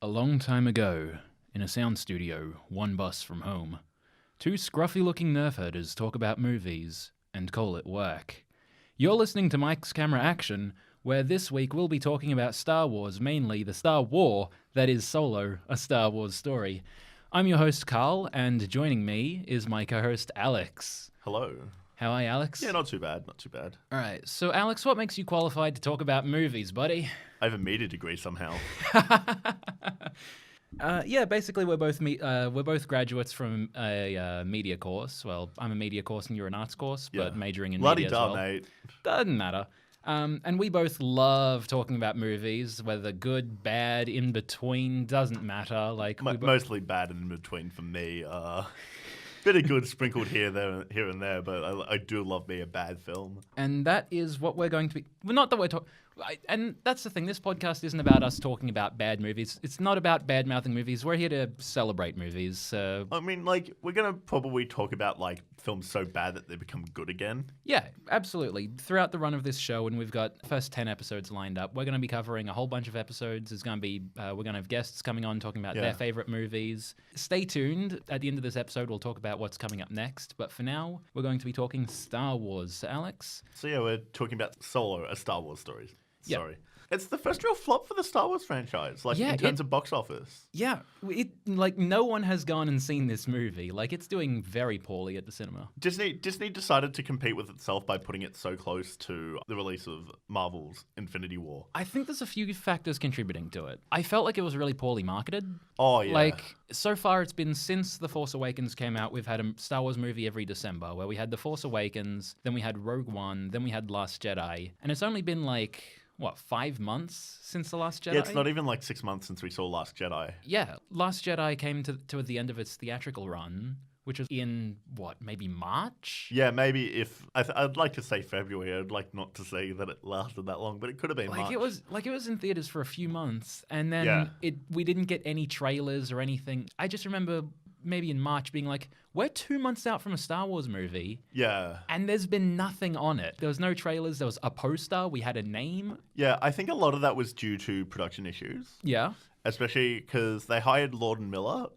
A long time ago, in a sound studio, one bus from home, two scruffy-looking nerf herders talk about movies and call it work. You're listening to Mike's Camera Action, where this week we'll be talking about Star Wars, mainly the Star War that is Solo, a Star Wars story. I'm your host, Carl, and joining me is my co-host, Alex. Hello. How are you, Alex? Yeah, not too bad, not too bad. All right, so Alex, what makes you qualified to talk about movies, buddy? I have a media degree somehow. Yeah, basically we're both graduates from a media course. Well, I'm a media course and you're an arts course, but majoring in media as well. Mate. Doesn't matter. And we both love talking about movies, whether good, bad, in between, doesn't matter. Like Mostly bad and in between for me. Bit of good sprinkled here and there, but I do love me a bad film. And that is what we're going to be. Well, not that we're talking. And that's the thing. This podcast isn't about us talking about bad movies. It's not about bad-mouthing movies. We're here to celebrate movies. I mean, like, we're going to probably talk about, like, films so bad that they become good again. Yeah, absolutely. Throughout the run of this show, and we've got the first 10 episodes lined up, we're going to be covering a whole bunch of episodes. There's going to be, we're going to have guests coming on talking about their favorite movies. Stay tuned. At the end of this episode, we'll talk about what's coming up next. But for now, we're going to be talking Star Wars. So, Alex? So, yeah, we're talking about Solo, a Star Wars story. Yeah. Sorry. It's the first real flop for the Star Wars franchise, in terms of box office. Yeah, no one has gone and seen this movie. Like, it's doing very poorly at the cinema. Disney decided to compete with itself by putting it so close to the release of Marvel's Infinity War. I think there's a few factors contributing to it. I felt like it was really poorly marketed. Oh, yeah. Like, so far it's been since The Force Awakens came out, we've had a Star Wars movie every December, where we had The Force Awakens, then we had Rogue One, then we had Last Jedi. And it's only been 5 months since The Last Jedi? Yeah, it's not even 6 months since we saw Last Jedi. Yeah, Last Jedi came to the end of its theatrical run, which was in, maybe March? Yeah, maybe if... I'd like to say February. I'd like not to say that it lasted that long, but it could have been March. It was in theaters for a few months, and then we didn't get any trailers or anything. I just remember maybe in March being like, we're 2 months out from a Star Wars movie. Yeah. And there's been nothing on it. There was no trailers. There was a poster. We had a name. Yeah, I think a lot of that was due to production issues. Yeah. Especially because they hired Lord and Miller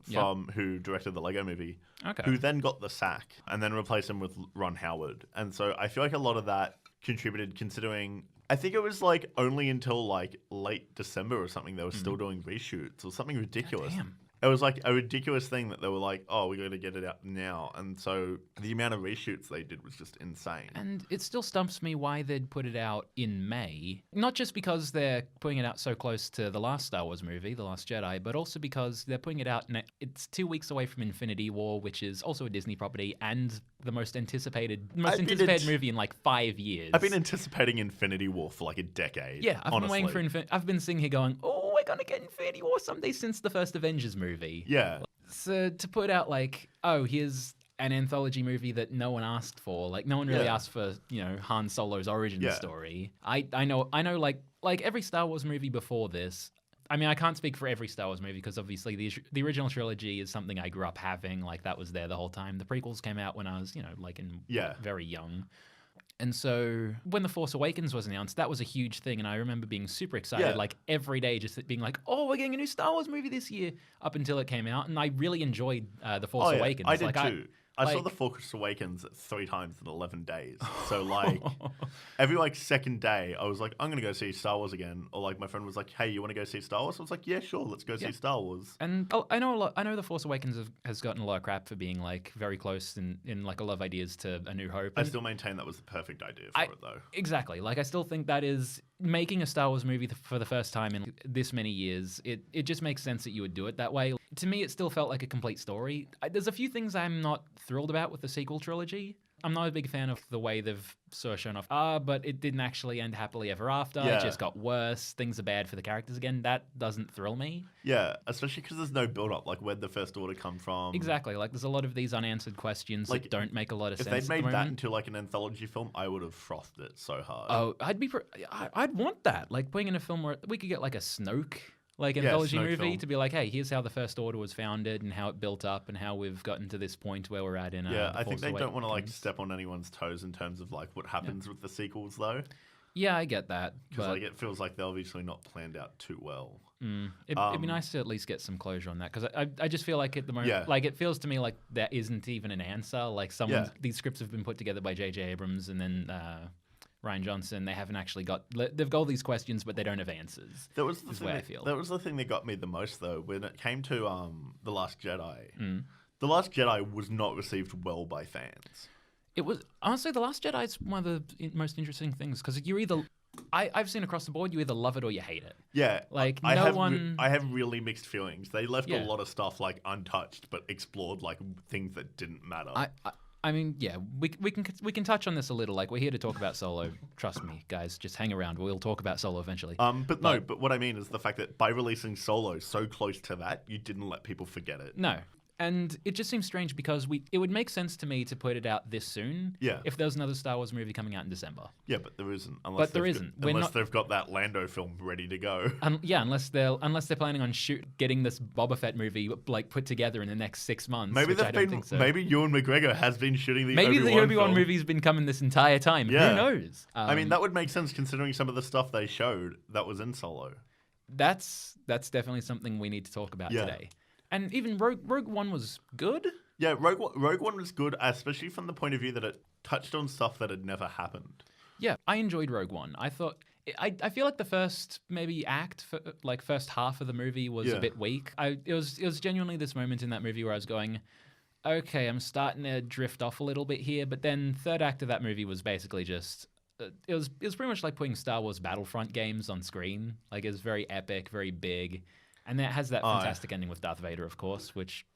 who directed the Lego movie, who then got the sack and then replaced him with Ron Howard. And so I feel like a lot of that contributed, considering... I think it was only until late December or something they were still doing reshoots or something ridiculous. Damn. It was a ridiculous thing that they were like, oh, we're going to get it out now. And so the amount of reshoots they did was just insane. And it still stumps me why they'd put it out in May. Not just because they're putting it out so close to the last Star Wars movie, The Last Jedi, but also because they're putting it out, it's 2 weeks away from Infinity War, which is also a Disney property and the most anticipated movie in 5 years. I've been anticipating Infinity War for a decade. Yeah, I've been waiting for I've been sitting here going, oh, we're going to get Infinity War someday since the first Avengers movie. Yeah. So to put out here's an anthology movie that no one asked for. No one really asked for, Han Solo's origin story. I know every Star Wars movie before this. I mean, I can't speak for every Star Wars movie because obviously the original trilogy is something I grew up having. That was there the whole time. The prequels came out when I was, very young. And so when The Force Awakens was announced, that was a huge thing. And I remember being super excited, every day, just being oh, we're getting a new Star Wars movie this year, up until it came out. And I really enjoyed The Force Awakens. I did too. I saw The Force Awakens 3 times in 11 days. So, every, second day, I was like, I'm going to go see Star Wars again. Or, my friend was like, hey, you want to go see Star Wars? I was like, yeah, sure, let's go see Star Wars. And I know The Force Awakens has gotten a lot of crap for being, very close in a lot of ideas to A New Hope. I still maintain that was the perfect idea for it, though. Exactly. I still think that is... Making a Star Wars movie for the first time in this many years, it just makes sense that you would do it that way. To me, it still felt like a complete story. There's a few things I'm not thrilled about with the sequel trilogy. I'm not a big fan of the way they've sort of shown off, but it didn't actually end happily ever after. Yeah. It just got worse. Things are bad for the characters again. That doesn't thrill me. Yeah, especially because there's no build-up. Where'd the First Order come from? Exactly. There's a lot of these unanswered questions that don't make a lot of sense. If they'd made that into an anthology film, I would have frothed it so hard. Oh, I'd want that. Putting in a film where we could get a Snoke anthology movie film. To be hey, here's how the First Order was founded and how it built up and how we've gotten to this point where we're at in I think they don't want to step on anyone's toes in terms of what happens with the sequels though. Yeah, I get that. Because like it feels like they're obviously not planned out too well. It'd be nice to at least get some closure on that, because I just feel like at the moment, like it feels to me like there isn't even an answer. Like these scripts have been put together by J.J. Abrams and then Rian Johnson. They haven't actually they've got all these questions, but they don't have answers. That was the thing that got me the most though when it came to The Last Jedi. The Last Jedi was not received well by fans. It was honestly The Last Jedi is one of the most interesting things, because you're either I've seen across the board, you either love it or you hate it. Yeah, like I have really mixed feelings. They left a lot of stuff like untouched, but explored like things that didn't matter. I mean, yeah, we can touch on this a little. Like, we're here to talk about Solo. Trust me, guys. Just hang around. We'll talk about Solo eventually. But what I mean is the fact that by releasing Solo so close to that, you didn't let people forget it. No. And it just seems strange because it would make sense to me to put it out this soon if there was another Star Wars movie coming out in December. Yeah, but there isn't. Unless they've got that Lando film ready to go. Unless they're planning on getting this Boba Fett movie like put together in the next 6 months. Maybe maybe Ewan McGregor has been shooting the Maybe Obi-Wan the Obi-Wan film. movie's been coming this entire time. Yeah. Who knows? I mean, that would make sense considering some of the stuff they showed that was in Solo. That's definitely something we need to talk about today. And even Rogue One was good. Yeah, Rogue One was good, especially from the point of view that it touched on stuff that had never happened. Yeah, I enjoyed Rogue One. I thought I feel like the first first half of the movie was a bit weak. It was genuinely this moment in that movie where I was going, okay, I'm starting to drift off a little bit here. But then third act of that movie was basically just it was pretty much like putting Star Wars Battlefront games on screen. Like, it was very epic, very big. And that has that fantastic ending with Darth Vader, of course, which,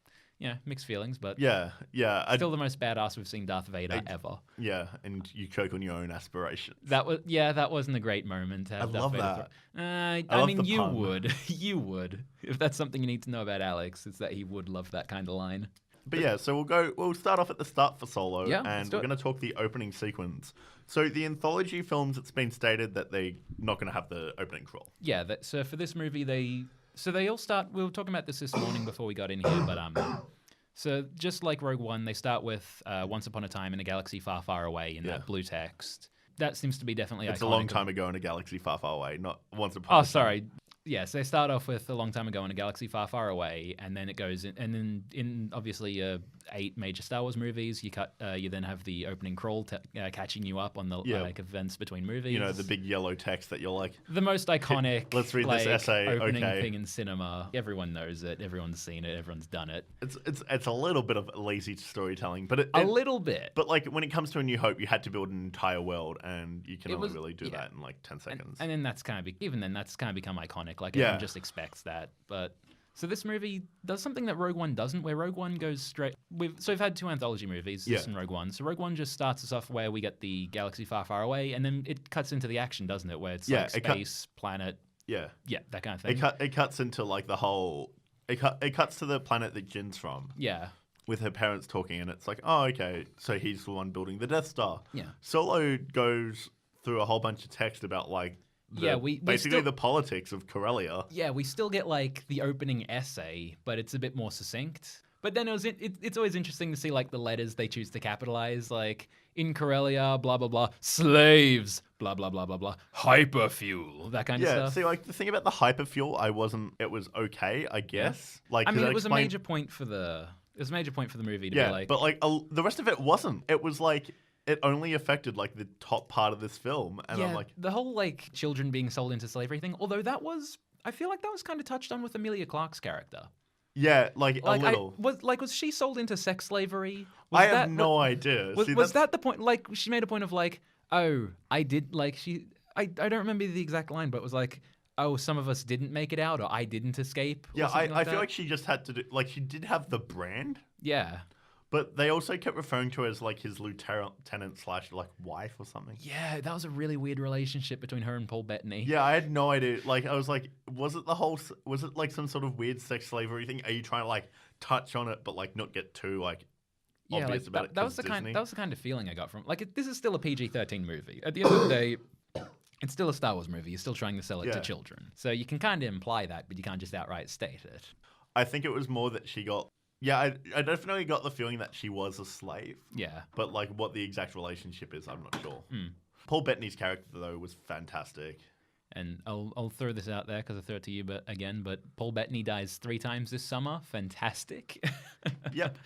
mixed feelings, but still the most badass we've seen Darth Vader ever. Yeah, and you choke on your own aspirations. That wasn't a great moment to have Darth Vader. I mean, you would. You would. If that's something you need to know about Alex, it's that he would love that kind of line. But yeah, so we'll start off at the start for Solo, and we're going to talk the opening sequence. So the anthology films, it's been stated that they're not going to have the opening crawl. Yeah, so for this movie, they all start. We were talking about this morning before we got in here, but so just like Rogue One, they start with "Once Upon a Time in a Galaxy Far, Far Away" in that blue text. That seems to be definitely iconic. It's a long time ago in a galaxy far, far away, not once upon a time. Oh, sorry. Yes, they start off with "A Long Time Ago in a Galaxy Far, Far Away," and then it goes in, and then in obviously 8 major Star Wars movies, you then have the opening crawl catching you up on the events between movies. You know, the big yellow text that you're like, the most iconic. Let's read this essay. Opening thing in cinema. Everyone knows it. Everyone's seen it. Everyone's done it. It's a little bit of lazy storytelling, but a little bit. But like when it comes to A New Hope, you had to build an entire world, and you can only really do that in like 10 seconds. And then that's kind of become iconic. Like, everyone just expects that. But so this movie does something that Rogue One doesn't, where Rogue One goes straight. We've had 2 anthology movies, this and Rogue One. So Rogue One just starts us off where we get the galaxy far, far away, and then it cuts into the action, doesn't it? Where it's like space, planet. Yeah, that kind of thing. It cuts into like the whole. It cuts to the planet that Jin's from. Yeah. With her parents talking, and it's like, oh, okay, so he's the one building the Death Star. Yeah. Solo goes through a whole bunch of text about like. The politics of Corellia. Yeah, we still get like the opening essay, but it's a bit more succinct. But then it's always interesting to see like the letters they choose to capitalize, like in Corellia, blah blah blah, slaves, blah blah blah blah blah, hyperfuel, that kind of stuff. Yeah, see, like the thing about the hyperfuel, it was okay, I guess. Yeah. Like, I mean, it was a major point for the movie to be like. But like the rest of it wasn't. It was like. It only affected like the top part of this film, and I'm like the whole like children being sold into slavery thing. Although I feel like that was kind of touched on with Emilia Clarke's character. Yeah, like a little. Was she sold into sex slavery? I have no idea. Was that the point? Like, she made a point of like, oh, I did like she. I don't remember the exact line, but it was like, oh, some of us didn't make it out, or I didn't escape. Yeah, I feel like she just had to do. Like, she did have the brand. Yeah. But they also kept referring to her as like his lieutenant / like wife or something. Yeah, that was a really weird relationship between her and Paul Bettany. Yeah, I had no idea. Like, I was like, was it like some sort of weird sex slavery thing? Are you trying to like touch on it, but like not get too like obvious about it? That was the kind of feeling I got from this is still a PG-13 movie. At the end of the day, it's still a Star Wars movie. You're still trying to sell it to children, so you can kind of imply that, but you can't just outright state it. I think it was more that she got. Yeah, I definitely got the feeling that she was a slave. Yeah. But, like, what the exact relationship is, I'm not sure. Paul Bettany's character, though, was fantastic. And I'll throw this out there because I throw it to you but Paul Bettany dies 3 times this summer. Fantastic. Yep.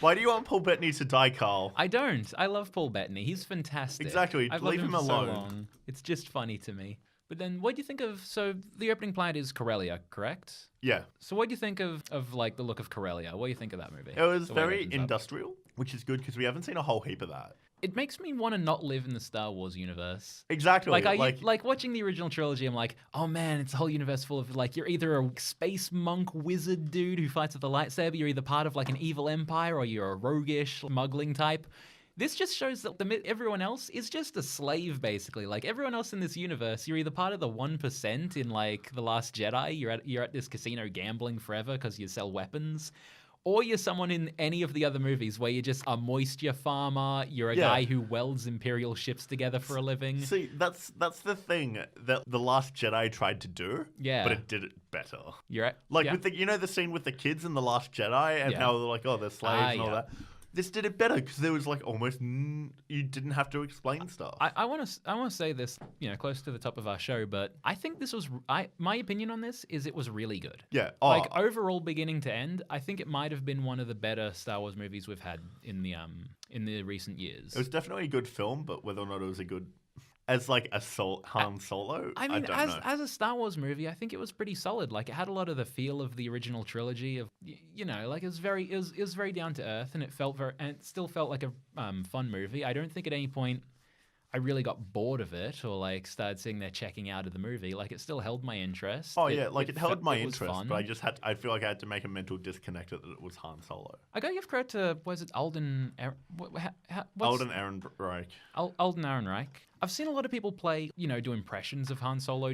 Why do you want Paul Bettany to die, Carl? I don't. I love Paul Bettany. He's fantastic. Exactly. I've Leave loved him for alone. So long. It's just funny to me. But then what do you think of... So the opening planet is Corellia, correct? Yeah. So what do you think of like the look of Corellia? What do you think of that movie? It was very industrial, which is good because we haven't seen a whole heap of that. It makes me want to not live in the Star Wars universe. Exactly. Like watching the original trilogy, I'm like, oh man, it's a whole universe full of like, you're either a space monk wizard dude who fights with a lightsaber, you're either part of like an evil empire, or you're a roguish smuggling type. This just shows that everyone else is just a slave, basically. Like, everyone else in this universe, you're either part of the 1% in, like, The Last Jedi, you're at this casino gambling forever because you sell weapons, or you're someone in any of the other movies where you're just a moisture farmer, you're a guy who welds Imperial ships together for a living. See, that's the thing that The Last Jedi tried to do, but it did it better. You're right. Like, with the scene with the kids in The Last Jedi and how they're like, oh, they're slaves and all that. This did it better because there was like almost you didn't have to explain stuff. I want to say this, close to the top of our show, but I think this was my opinion on this is it was really good. Yeah. Like overall, beginning to end, I think it might have been one of the better Star Wars movies we've had in the recent years. It was definitely a good film, but whether or not it was a good as like a Han Solo, I mean, don't know. As a Star Wars movie, I think it was pretty solid. Like, it had a lot of the feel of the original trilogy. Of like it was very down to earth, and it still felt like a fun movie. I don't think at any point I really got bored of it or like started sitting there checking out of the movie. Like, it still held my interest. Oh yeah, it held my interest, but I feel like I had to make a mental disconnect that it was Han Solo. I gotta give credit to Alden Ehrenreich. Alden Ehrenreich. I've seen a lot of people play, do impressions of Han Solo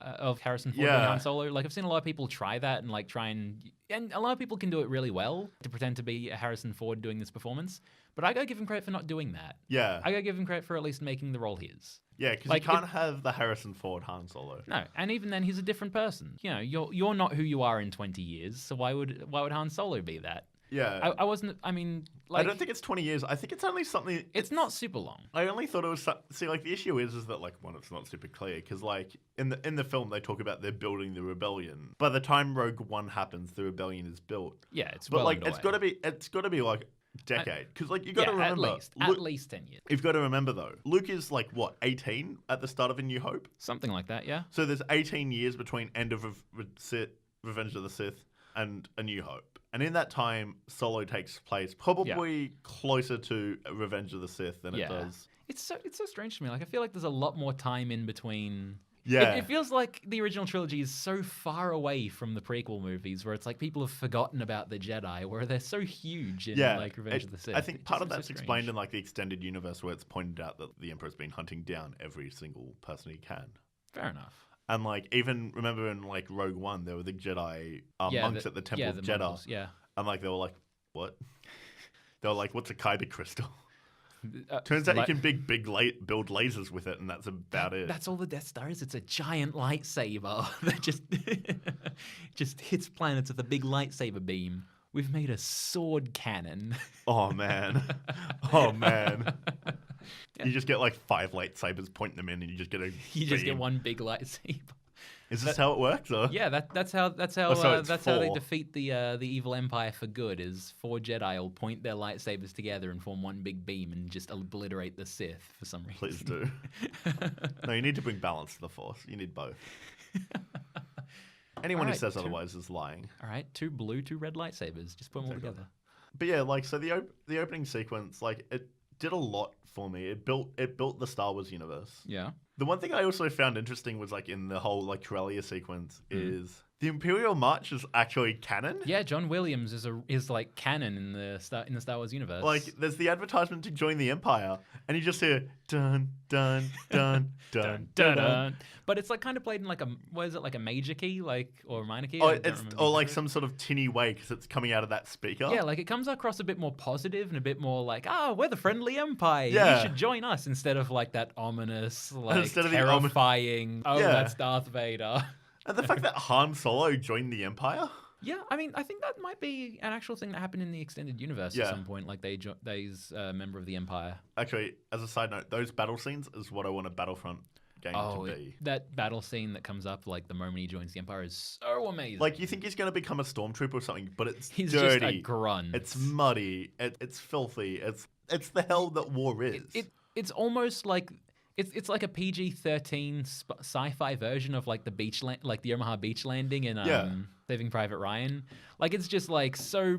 of Harrison Ford doing Han Solo. Like, I've seen a lot of people try that and like and a lot of people can do it really well to pretend to be Harrison Ford doing this performance. But I gotta give him credit for not doing that. Yeah. I gotta give him credit for at least making the role his. Yeah, because you can't have the Harrison Ford Han Solo. No, and even then he's a different person. You're not who you are in 20 years, so why would Han Solo be that? Yeah. I don't think it's 20 years. I think it's only something... It's not super long. I only thought it was... See, like, the issue is that, like, one, it's not super clear, because, like, in the film, they talk about they're building the rebellion. By the time Rogue One happens, the rebellion is built. Yeah, it's But, well like, underway. it's got to be, like, decade. Because, like, you got to remember... At least 10 years. You've got to remember, though, Luke is, like, what, 18 at the start of A New Hope? Something like that, yeah. So there's 18 years between End of Revenge of the Sith and A New Hope. And in that time, Solo takes place probably closer to Revenge of the Sith than it does. It's so strange to me. Like, I feel like there's a lot more time in between. Yeah. It feels like the original trilogy is so far away from the prequel movies where it's like people have forgotten about the Jedi, where they're so huge in like Revenge of the Sith. I think part of that's explained in like the extended universe where it's pointed out that the Emperor's been hunting down every single person he can. Fair enough. And like even remember in like Rogue One, there were the Jedi monks at the Temple of Jeddah. Mongols, yeah. And like they were like, what? They were like, what's a kyber crystal? Turns out you can build lasers with it, and that's about it. That's all the Death Star is. It's a giant lightsaber that just hits planets with a big lightsaber beam. We've made a sword cannon. Oh man. Oh man. You just get like 5 lightsabers, point them in, and you just get just get one big lightsaber. Is this how it works? Or? Yeah, that's how they defeat the evil empire for good. Is 4 Jedi will point their lightsabers together and form one big beam and just obliterate the Sith for some reason. Please do. No, you need to bring balance to the Force. You need both. Anyone who says otherwise is lying. All right, 2 blue, 2 red lightsabers. Just put them all together. But yeah, like so the opening sequence, like it did a lot for me. It built the Star Wars universe. Yeah. The one thing I also found interesting was like in the whole like Corellia sequence is the Imperial March is actually canon. Yeah, John Williams is like canon in the Star Wars universe. Like there's the advertisement to join the Empire, and you just hear dun dun dun dun dun dun. But it's like kind of played in like a major key, like or a minor key. Or like some sort of tinny way because it's coming out of that speaker. Yeah, like it comes across a bit more positive and a bit more like, we're the friendly Empire. Yeah. You should join us instead of like that ominous, like terrifying. That's Darth Vader. And the fact that Han Solo joined the Empire. Yeah, I mean, I think that might be an actual thing that happened in the extended universe at some point. Like they's a member of the Empire. Actually, as a side note, those battle scenes is what I want a Battlefront game to be. That battle scene that comes up like the moment he joins the Empire is so amazing. Like you think he's going to become a stormtrooper or something, but he's dirty. Just a grunt. It's muddy. It's filthy. It's the hell that war is. It's almost like it's like a PG-13 sci-fi version of like the Omaha beach landing in Saving Private Ryan. Like it's just like so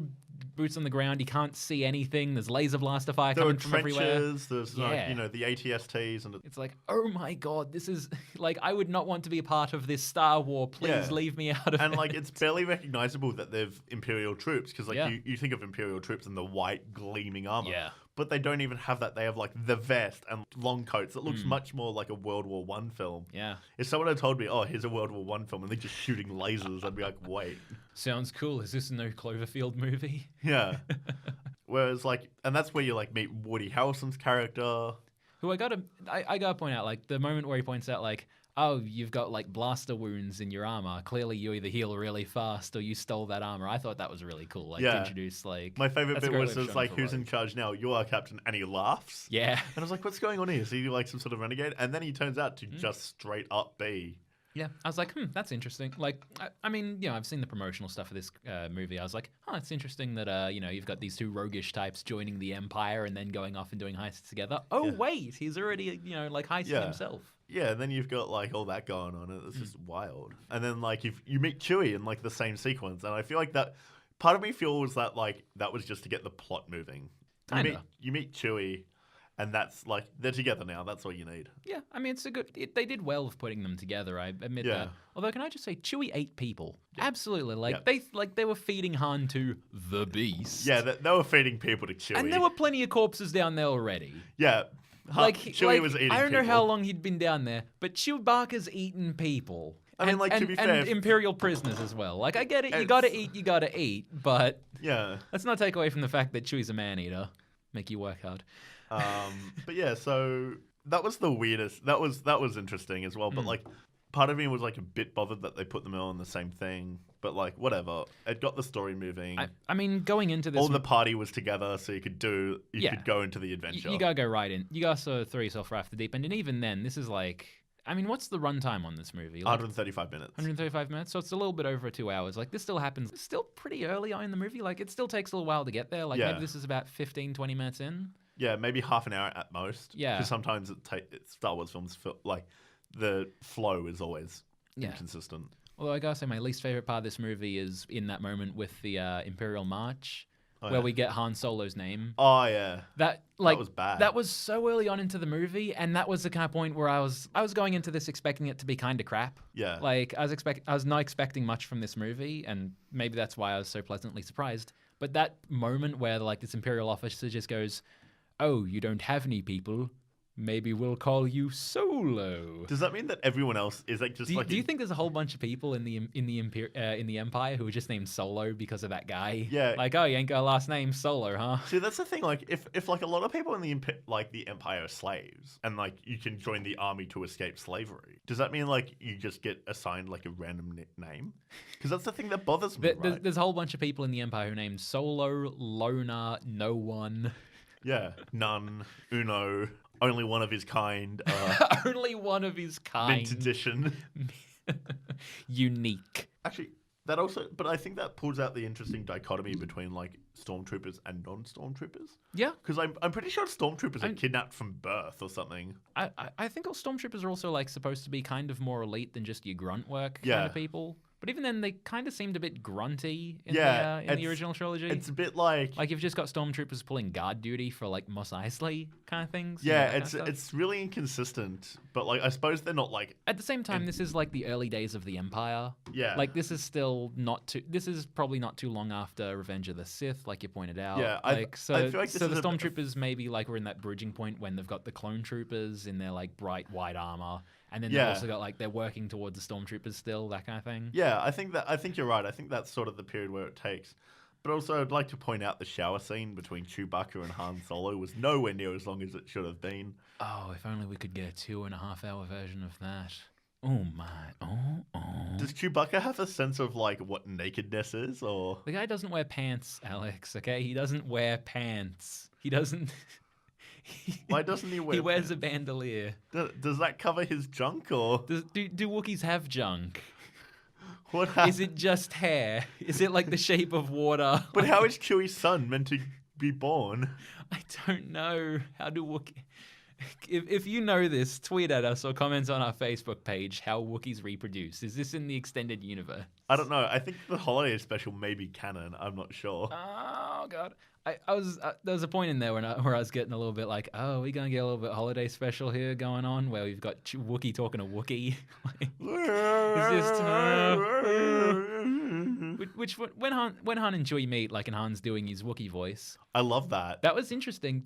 boots on the ground. You can't see anything. There's laser blaster fire coming from everywhere. There's like, the ATSTs and it's like, oh my god, this is like I would not want to be a part of this Star War. Please leave me out of it. And like it's barely recognizable that they've Imperial troops because like you think of Imperial troops and the white gleaming armor. Yeah. But they don't even have that. They have like the vest and long coats. It looks much more like a World War I film. Yeah. If someone had told me, oh, here's a World War I film and they're just shooting lasers, I'd be like, wait. Sounds cool. Is this no Cloverfield movie? Yeah. Whereas like, and that's where you like meet Woody Harrelson's character. Who I gotta point out, like the moment where he points out like, oh, you've got like blaster wounds in your armor. Clearly, you either heal really fast or you stole that armor. I thought that was really cool. Like to introduce like my favorite bit was like, who's in charge now? You are captain, and he laughs. Yeah, and I was like, what's going on here? Is he like some sort of renegade? And then he turns out to just straight up be. Yeah, I was like, that's interesting. Like, I mean, I've seen the promotional stuff of this movie. I was like, it's interesting that, you've got these two roguish types joining the Empire and then going off and doing heists together. Oh, wait, he's already, like heisting himself. Yeah, and then you've got like all that going on. It's just wild. And then like you meet Chewie in like the same sequence, and I feel like that part of me feels that like that was just to get the plot moving. You meet Chewie. And that's like, they're together now. That's all you need. Yeah, I mean, they did well of putting them together. I admit that. Although, can I just say, Chewie ate people. Yeah. Absolutely. They were feeding Han to the Beast. Yeah, they were feeding people to Chewie. And there were plenty of corpses down there already. Yeah. Chewie was eating people. I don't know how long he'd been down there, but Chewbacca's eaten people. I mean, to be fair... And Imperial prisoners as well. Like, I get it. You gotta eat. But let's not take away from the fact that Chewie's a man-eater. Make you work hard. But yeah, so that was the weirdest. That was interesting as well. But like, part of me was like a bit bothered that they put them all in the same thing. But like, whatever. It got the story moving. I mean, going into this, all the party was together, so you could go into the adventure. You gotta go right in. You gotta sort of throw yourself right off the deep end. And even then, this is like. I mean, what's the runtime on this movie? Like, 135 minutes. 135 minutes? So it's a little bit over 2 hours. Like, this still happens. It's still pretty early on in the movie. Like, it still takes a little while to get there. Like, maybe this is about 15, 20 minutes in. Yeah, maybe half an hour at most. Yeah. Because sometimes Star Wars films, like, the flow is always inconsistent. Although I gotta say, my least favorite part of this movie is in that moment with the Imperial March. Where we get Han Solo's name. Oh yeah, that was bad. That was so early on into the movie, and that was the kind of point where I was going into this expecting it to be kind of crap. Yeah, like I was not expecting much from this movie, and maybe that's why I was so pleasantly surprised. But that moment where like this Imperial officer just goes, "Oh, you don't have any people. Maybe we'll call you Solo." Does that mean that everyone else is like just do you think there's a whole bunch of people in the Empire who are just named Solo because of that guy? Yeah. Like, oh, you ain't got a last name, Solo, huh? See, that's the thing. Like, if like a lot of people in the Empire are slaves, and like you can join the army to escape slavery, does that mean like you just get assigned like a random name? Because that's the thing that bothers me. Right? There's a whole bunch of people in the Empire who are named Solo, Loner, No One. Yeah, none, uno. Only one of his kind. Only one of his kind. Mint edition. Unique. Actually, that also... But I think that pulls out the interesting dichotomy between, like, stormtroopers and non-stormtroopers. Yeah. Because I'm pretty sure stormtroopers are kidnapped from birth or something. I think all stormtroopers are also, like, supposed to be kind of more elite than just your grunt work kind of people. But even then, they kind of seemed a bit grunty in the original trilogy. It's a bit like... Like, you've just got stormtroopers pulling guard duty for, like, Mos Eisley kind of things. Yeah, it's really inconsistent. But, like, I suppose they're not, like... At the same time, this is, like, the early days of the Empire. Yeah. Like, this is still not too... This is probably not too long after Revenge of the Sith, like you pointed out. Yeah, I feel like the stormtroopers maybe, like, were in that bridging point when they've got the clone troopers in their, like, bright white armor. And then they've also got, like, they're working towards the stormtroopers still, that kind of thing. Yeah, I think you're right. I think that's sort of the period where it takes. But also, I'd like to point out the shower scene between Chewbacca and Han Solo was nowhere near as long as it should have been. Oh, if only we could get a 2.5 hour version of that. Oh my, oh. Does Chewbacca have a sense of like what nakedness is, or the guy doesn't wear pants, Alex? Okay, he doesn't wear pants. He doesn't. Why doesn't he wear? He wears pants? a bandolier. Does that cover his junk, or do Wookiees have junk? What is it just hair? Is it like the shape of water? But how is Chewie's son meant to be born? I don't know. How do Wookiee... If you know this, tweet at us or comment on our Facebook page how Wookiees reproduce. Is this in the extended universe? I don't know. I think the holiday special may be canon. I'm not sure. Oh, God. I was there was a point in there where I was getting a little bit like, oh, are we going to get a little bit holiday special here going on where we've got Wookiee talking to Wookiee? Which when Han and Chewie meet, like, and Han's doing his Wookiee voice. I love that. That was interesting.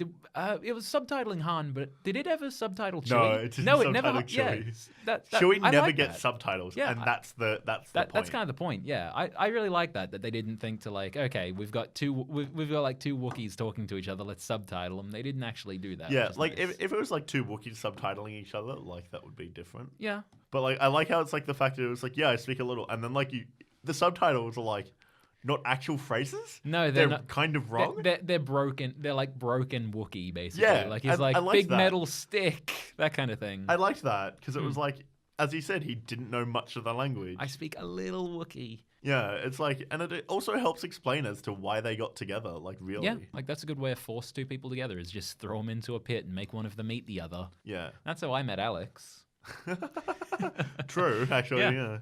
It was subtitling Han, but did it ever subtitle Chewie? No, it didn't. It never. Chewie. Yeah, Chewie never like gets that. subtitles, yeah, and that's the point. That's kind of the point. Yeah, I really like that they didn't think to like, okay, we've got like two Wookiees talking to each other. Let's subtitle them. They didn't actually do that. Yeah, like nice. if it was like two Wookiees subtitling each other, like that would be different. Yeah. But like I like how it's like the fact that it was like, yeah, I speak a little, and then like the subtitles are like not actual phrases. No, they're not, kind of wrong. They're broken. They're like broken Wookiee, basically. Yeah, like he's like big metal stick, that kind of thing. I liked that because it was like, as he said, he didn't know much of the language. I speak a little Wookiee. Yeah, it's like, and it also helps explain as to why they got together. Like, really. Yeah, like that's a good way to force two people together is just throw them into a pit and make one of them eat the other. Yeah, that's how I met Alex. True, actually. Yeah.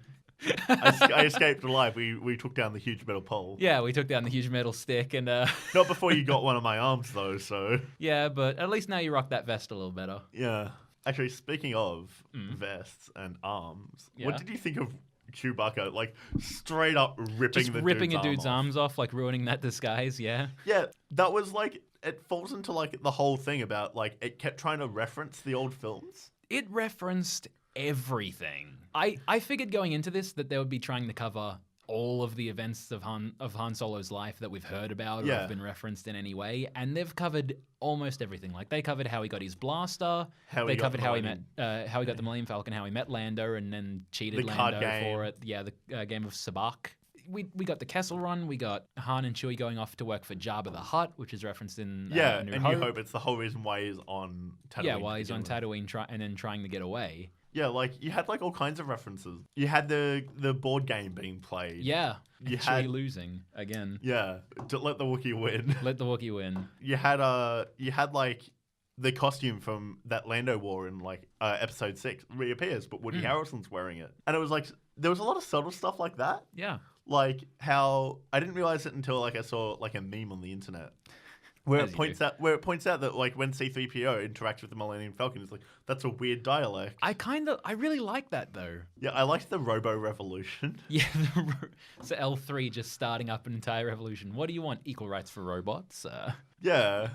I escaped alive. We took down the huge metal pole. Yeah, we took down the huge metal stick and Not before you got one of my arms though, so yeah, but at least now you rock that vest a little better. Yeah. Actually, speaking of vests and arms, what did you think of Chewbacca like straight up ripping a dude's arms off, like ruining that disguise? Yeah. Yeah, that was like it falls into like the whole thing about like it kept trying to reference the old films. It referenced everything. I figured going into this that they would be trying to cover all of the events of Han Solo's life that we've heard about or have been referenced in any way, and they've covered almost everything. Like they covered how he got his blaster, they covered how he got the Millennium Falcon, how he met Lando and then cheated Lando for it. Yeah, the game of Sabacc. We got the Kessel Run. We got Han and Chewie going off to work for Jabba the Hutt, which is referenced in New Hope. It's the whole reason why he's on Tatooine. Yeah, while he's on Tatooine and then trying to get away. Yeah, like you had like all kinds of references. You had the board game being played. Yeah, you had losing again. Yeah, to let the Wookiee win. Let the Wookiee win. You had like the costume from that Lando wore in like episode 6 reappears, but Woody Harrelson's wearing it, and it was like there was a lot of subtle stuff like that. Yeah, like how I didn't realize it until like I saw like a meme on the internet. Where it points out that like when C-3PO interacts with the Millennium Falcon, it's like that's a weird dialect. I really like that though. Yeah, I liked the Robo Revolution. Yeah, so L3 just starting up an entire revolution. What do you want? Equal rights for robots? Yeah.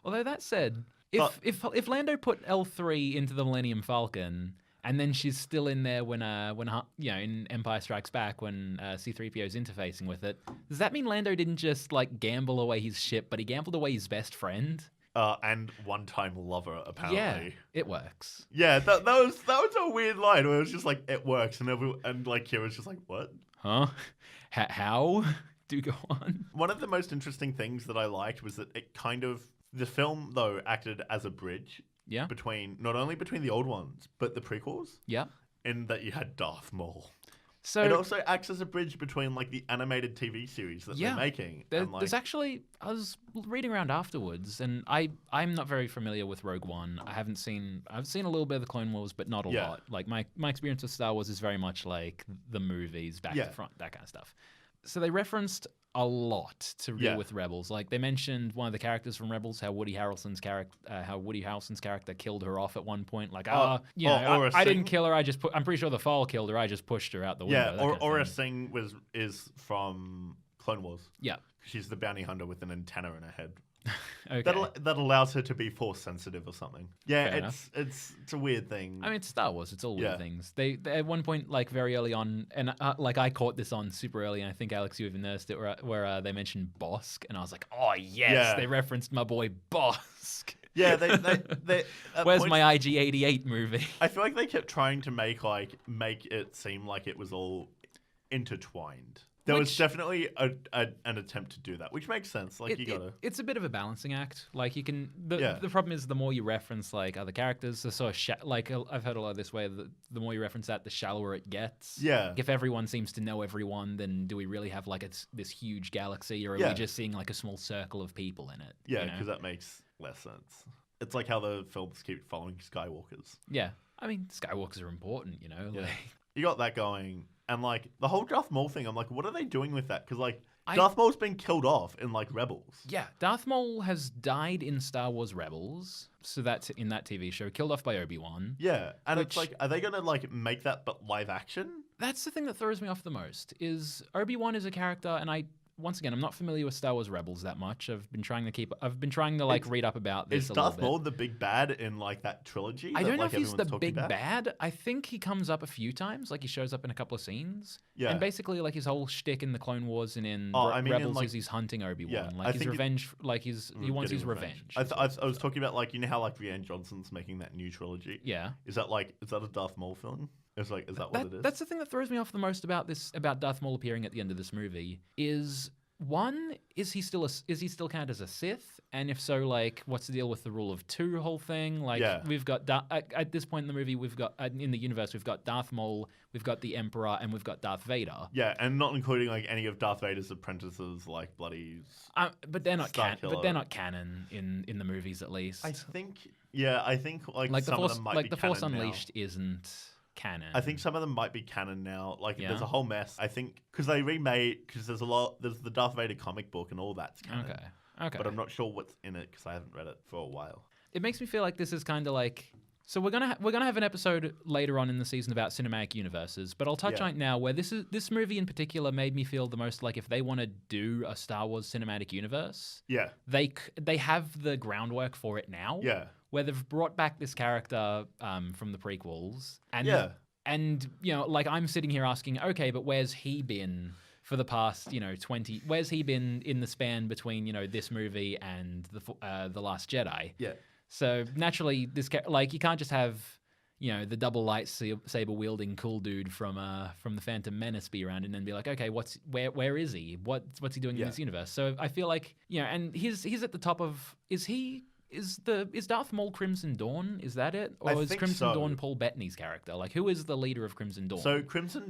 Although that said, if Lando put L3 into the Millennium Falcon. And then she's still in there when in Empire Strikes Back when C-3PO's interfacing with it. Does that mean Lando didn't just like gamble away his ship, but he gambled away his best friend? And one-time lover, apparently. Yeah, it works. Yeah, that was a weird line where it was just like it works, and like Kira's just like, what? Huh? How? Do go on. One of the most interesting things that I liked was that it kind of the film though acted as a bridge. Yeah. Not only between the old ones, but the prequels. Yeah. In that you had Darth Maul. So it also acts as a bridge between like the animated TV series that they're making. There's actually I was reading around afterwards, and I'm not very familiar with Rogue One. I've seen a little bit of the Clone Wars, but not a lot. Like my experience with Star Wars is very much like the movies, back to front, that kind of stuff. So they referenced a lot to do with Rebels. Like they mentioned one of the characters from Rebels, how Woody Harrelson's character killed her off at one point. Like, I didn't kill her. I'm pretty sure the fall killed her. I just pushed her out the window. Yeah, Aura Singh is from Clone Wars. Yeah, she's the bounty hunter with an antenna in her head. Okay. That allows her to be force sensitive or something. Yeah, it's a weird thing. I mean, it's Star Wars. It's all weird things. They at one point, like very early on, and like I caught this on super early, and I think Alex, you even noticed it, where they mentioned Bosk, and I was like, oh yes, they referenced my boy Bosk. Yeah, they Where's my IG-88 movie? I feel like they kept trying to make it seem like it was all intertwined. There was definitely an attempt to do that, which makes sense. Like, it's a bit of a balancing act. Like, you can... The problem is the more you reference, like, other characters, the sort of... like, I've heard a lot of this way, the more you reference that, the shallower it gets. Yeah. Like, if everyone seems to know everyone, then do we really have, like, this huge galaxy, or are we just seeing, like, a small circle of people in it? Yeah, because that makes less sense. It's like how the films keep following Skywalkers. Yeah. I mean, Skywalkers are important, you know? Yeah. Like... You got that going... And, like, the whole Darth Maul thing, I'm like, what are they doing with that? Because, like, Darth Maul's been killed off in, like, Rebels. Yeah, Darth Maul has died in Star Wars Rebels. So that's in that TV show, killed off by Obi-Wan. Yeah, and it's like, are they going to, like, make that but live action? That's the thing that throws me off the most, is Obi-Wan is a character, and once again, I'm not familiar with Star Wars Rebels that much. I've been trying to like read up about this. Is Darth Maul the big bad in like that trilogy? I don't know if he's the big bad. I think he comes up a few times. Like, he shows up in a couple of scenes. Yeah. And basically, like, his whole shtick in the Clone Wars and in Rebels is he's hunting Obi-Wan. Yeah, like, his revenge. He wants his revenge. I was talking about, like, you know how, like, Rian Johnson's making that new trilogy. Yeah. Is that a Darth Maul film? It's like, is that what it is? That's the thing that throws me off the most about Darth Maul appearing at the end of this movie is. One, is he still counted as a Sith? And if so, like, what's the deal with the rule of two whole thing? Like, we've got at this point in the movie, we've got in the universe, we've got Darth Maul, we've got the Emperor, and we've got Darth Vader. Yeah, and not including like any of Darth Vader's apprentices, like bloody. But they're not canon in the movies, at least. I think like some of them might be the canon Force Unleashed now. Isn't canon. I think some of them might be canon now. Like, there's a whole mess. I think because they remade, because there's the Darth Vader comic book and all that's canon. Okay. But I'm not sure what's in it because I haven't read it for a while. It makes me feel like this is kind of like. So we're gonna have an episode later on in the season about cinematic universes, but I'll touch on it now. Where this movie in particular made me feel the most like if they want to do a Star Wars cinematic universe, they have the groundwork for it now. Yeah. Where they've brought back this character from the prequels. And, you know, like, I'm sitting here asking, okay, but where's he been for the past, 20... Where's he been in the span between, this movie and The Last Jedi? Yeah. So, naturally, you can't just have, the double lightsaber-wielding cool dude from the Phantom Menace be around and then be like, okay, where is he? What's he doing in this universe? So, I feel like, and he's at the top of... Is Darth Maul Crimson Dawn? Is that it? Or is Crimson Dawn Paul Bettany's character? Like, who is the leader of Crimson Dawn? So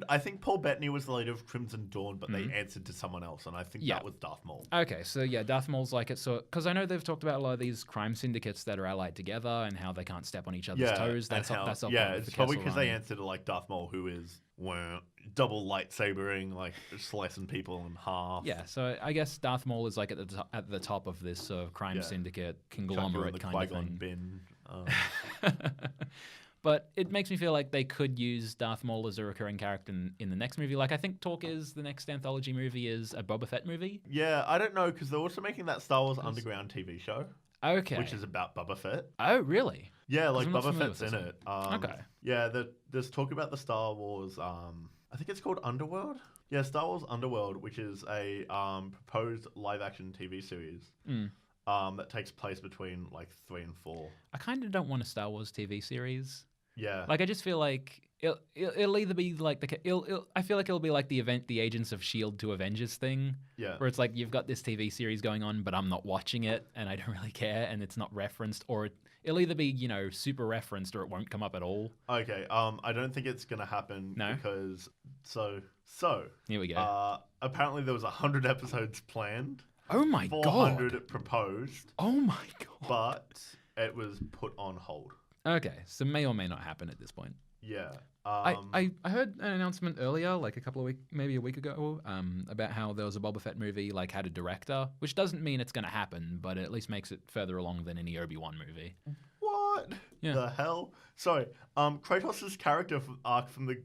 I think Paul Bettany was the leader of Crimson Dawn, but they answered to someone else, and I think that was Darth Maul. Okay, so Darth Maul's like it. So, because I know they've talked about a lot of these crime syndicates that are allied together and how they can't step on each other's toes. That's it's probably because they answered to like Darth Maul, who is double lightsabering, like slicing people in half. Yeah, so I guess Darth Maul is like at the top of this crime syndicate conglomerate kind of thing. Bin. But it makes me feel like they could use Darth Maul as a recurring character in the next movie. Like, I think talk is the next anthology movie is a Boba Fett movie. Yeah, I don't know, because they're also making that Star Wars Underground TV show. Okay. Which is about Boba Fett. Oh, really? Yeah, like Boba Fett's in it. Okay. Yeah, there's talk about the Star Wars, I think it's called Underworld. Yeah, Star Wars Underworld, which is a proposed live-action TV series that takes place between, like, 3 and 4. I kind of don't want a Star Wars TV series. Yeah. Like, I just feel like it'll either be like I feel like it'll be like the Agents of S.H.I.E.L.D. to Avengers thing. Yeah. Where it's like, you've got this TV series going on, but I'm not watching it, and I don't really care, and it's not referenced, or it'll either be, super referenced, or it won't come up at all. Okay, I don't think it's going to happen. No? Because, so... Here we go. Apparently there was 100 episodes planned. Oh my 400 proposed. Oh my God. But it was put on hold. Okay, so may or may not happen at this point. Yeah. I heard an announcement earlier, like maybe a week ago, about how there was a Boba Fett movie, like, had a director, which doesn't mean it's going to happen, but it at least makes it further along than any Obi-Wan movie. What? Yeah. The hell? Sorry. Kratos' character arc from the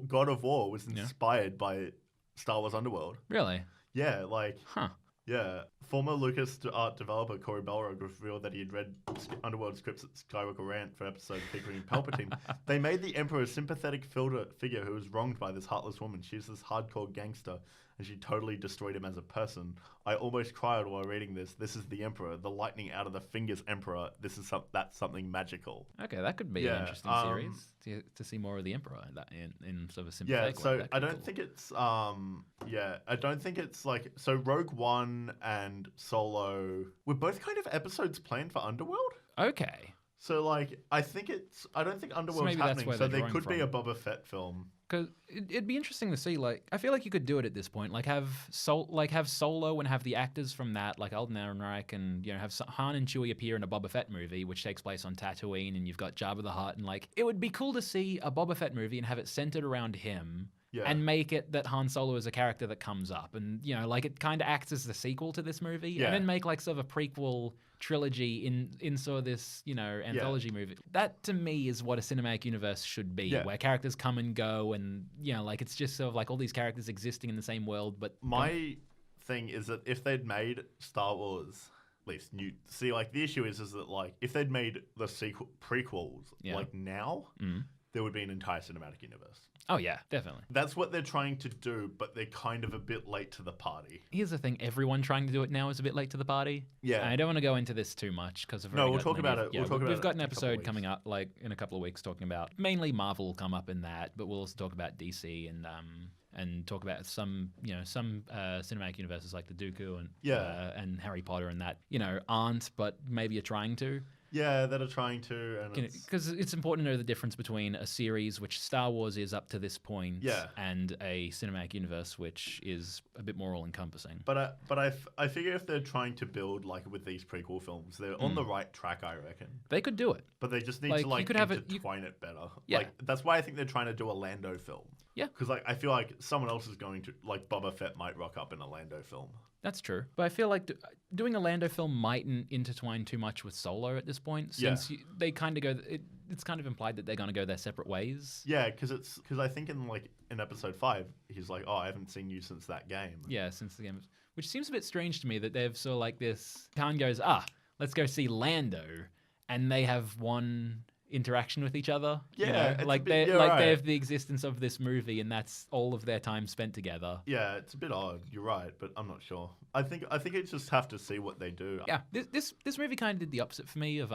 God of War was inspired by Star Wars Underworld. Really? Yeah, like... Huh. Yeah. Former Lucas art developer Corey Balrog revealed that he had read Underworld scripts at Skywalker Rant for episodes featuring Palpatine. They made the Emperor a sympathetic figure who was wronged by this heartless woman. She's this hardcore gangster, and she totally destroyed him as a person. I almost cried while reading this. This is the Emperor, the lightning out of the fingers Emperor. That's something magical. Okay, that could be an interesting series to see more of the Emperor in sort of a sympathetic way. So I don't think it's I don't think it's like, so Rogue One and Solo were both kind of episodes planned for Underworld. Okay. So like I don't think Underworld's happening, so there could be a Boba Fett film. Because it'd be interesting to see, like, I feel like you could do it at this point, like have Solo and have the actors from that, like Alden Ehrenreich, and have Han and Chewie appear in a Boba Fett movie, which takes place on Tatooine, and you've got Jabba the Hutt, and like it would be cool to see a Boba Fett movie and have it centered around him. Yeah. And make it that Han Solo is a character that comes up, and like it kind of acts as the sequel to this movie, and then make like sort of a prequel trilogy in sort of this anthology movie. That to me is what a cinematic universe should be, where characters come and go, and like it's just sort of like all these characters existing in the same world. But my thing is that if they'd made Star Wars, at least new, see, like the issue is that like if they'd made the prequels like now, there would be an entire cinematic universe. Oh, yeah, definitely. That's what they're trying to do, but they're kind of a bit late to the party. Here's the thing. Everyone trying to do it now is a bit late to the party. Yeah. And I don't want to go into this too much because we'll talk about it. We've got an episode coming up like in a couple of weeks talking about, mainly Marvel will come up in that, but we'll also talk about DC and talk about some cinematic universes like the Dooku and Harry Potter and that, aren't, but maybe are trying to. Yeah, that are trying to. Because it's important to know the difference between a series, which Star Wars is up to this point, and a cinematic universe, which is a bit more all-encompassing. But I figure if they're trying to build, like, with these prequel films, they're on the right track, I reckon. They could do it. But they just need to, like, intertwine it better. Yeah. Like, that's why I think they're trying to do a Lando film. Yeah. Because, like, I feel like someone else is going to, like, Boba Fett might rock up in a Lando film. That's true. But I feel like doing a Lando film mightn't intertwine too much with Solo at this point, since they kind of go... It's kind of implied that they're going to go their separate ways. Yeah, because I think in episode 5, he's like, oh, I haven't seen you since that game. Yeah, since the game. Which seems a bit strange to me that they've sort of like this... Khan goes, let's go see Lando, and they have one interaction with each other. Yeah, like they have the existence of this movie, and that's all of their time spent together. Yeah, it's a bit odd. You're right, but I'm not sure. I think it's just have to see what they do. Yeah, this movie kind of did the opposite for me. Of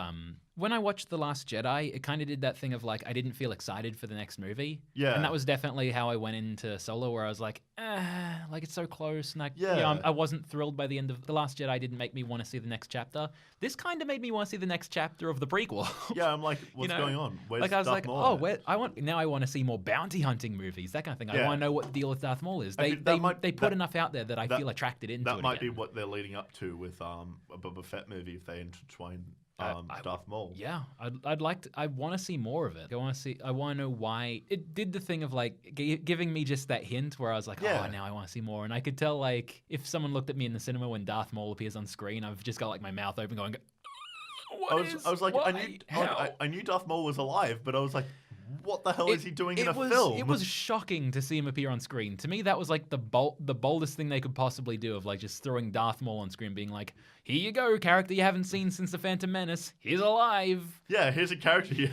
when I watched The Last Jedi, it kind of did that thing of like I didn't feel excited for the next movie. Yeah, and that was definitely how I went into Solo, where I was like, like it's so close, and I wasn't thrilled by the end of The Last Jedi. Didn't make me want to see the next chapter. This kind of made me want to see the next chapter of the prequel. Yeah, I'm like, what's going on? Where's like I was Darth like, Maul I want to see more bounty hunting movies, that kind of thing. I want to know what the deal with Darth Maul is. They put enough out there that I feel attracted into it. That might be what they're leading up to with a Boba Fett movie if they intertwine Darth Maul. Yeah, I want to see more of it. I want to know why it did the thing of like giving me just that hint where I was like, now I want to see more. And I could tell like if someone looked at me in the cinema when Darth Maul appears on screen, I've just got like my mouth open going, I was like, I knew Darth Maul was alive, but I was like, what the hell is he doing in a film? It was shocking to see him appear on screen. To me, that was like the boldest thing they could possibly do, of like just throwing Darth Maul on screen, being like, here you go, character you haven't seen since The Phantom Menace. He's alive. Yeah, here's a character you...